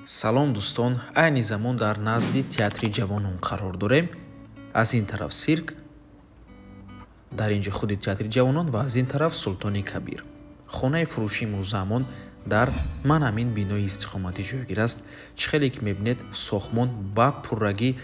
салом дӯстон, айни замон дар назди театри ҷавонон қарор дорем. Аз ин тараф сирк, дар инҷо худи театри ҷавонон ва аз ин тараф Султони Кабир. Хонаи фурӯши имрӯзамон дар ман ҳамин бинои истиқоматӣ ҷойгир аст. Чӣ хеле ки мебинед сохмон ба пуррагӣ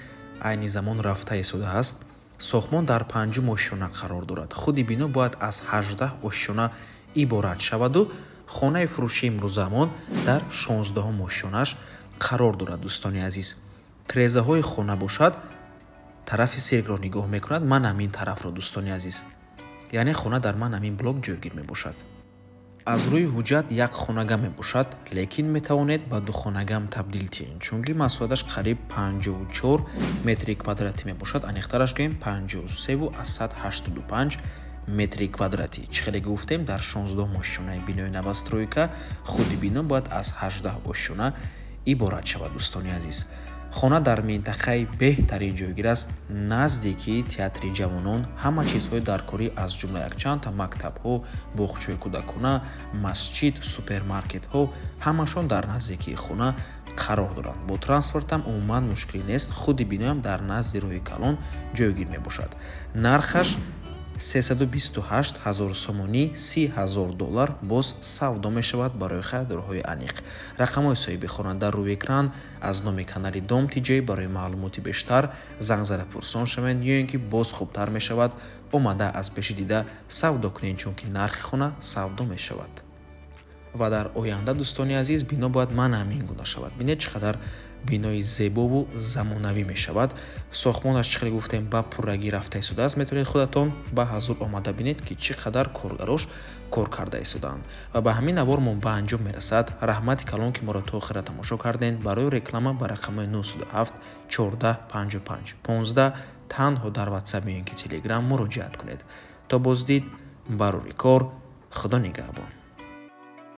айни замон рафта истодааст. Сохмон дар 5 ошшона қарор дорад. Худи бино бояд аз 18 ошшона иборат шаваду хонаи фурӯши имрӯзамон дар 16 ошшонаш қарор дорад. Дӯстони азиз, тирезаҳои хона бошад, тарафи сиркро нигоҳ мекунад, ман ҳамин тарафро. Дӯстони азиз, яъне хона дар ман ҳамин блок ҷойгир мебошад. аз рӯи ҳуҷҷат як хонага мебошад, лекин метавонед ба духонагам табдил тиҳед, чунки масоҳаташ қариб 54 метри квадратӣ мебошад. аниқтараш гӯем 53,185 метри квадратӣ. Чӣ хеле гуфтем, дар 16 ошшонаи бинои новостройка худи бино бояд аз 18 ошшона иборат шавад. Дӯстони азиз, хона дар минтақаи беҳтарин ҷойгир аст, наздики театри ҷавонон. ҳама чизҳои даркорӣ аз ҷумла якчандта мактабҳо, боғчаи кӯдакона, масҷид, супермаркетҳо ҳамашон дар наздикии хона қарор доранд. Бо транспортам умуман мушкилӣ нест. худи биноам дар назди роҳи калон ҷойгир мебошад. нархаш 328 000 сомонӣ, 30 000 доллар боз савдо мешавад барои харидорҳои аниқ. рақамҳои соҳиби хона дар рӯи экран. аз номи канали Дом Тиҷоӣ барои маълумоти бештар занг зада пурсон шавед, ё ин ки боз хубтар мешавад омада аз пеши дида савдо кунед, чунки нархи хона савдо мешавад. ва дар оянда, дӯстони азиз, бино бояд ман ҳамин гуна шавад. бинед чӣ қадар бинои зебову замонавӣ мешавад. сохмонаш чӣ хеле гуфтем ба пуррагӣ рафта истодааст. метавонед худатон ба ҳазур омада бинед ки чӣ қадар коргарош кор карда истодаанд. ва ба ҳамин навор мо ба анҷом мерасад. раҳмати калон ки моро то охира тамошо кардем. барои реклама ба рақамҳои 907 14 55 15 танҳо дар ватсап ё ин ки телеграм муроҷиат кунед. то боздид барори кор. худо нигаҳбон.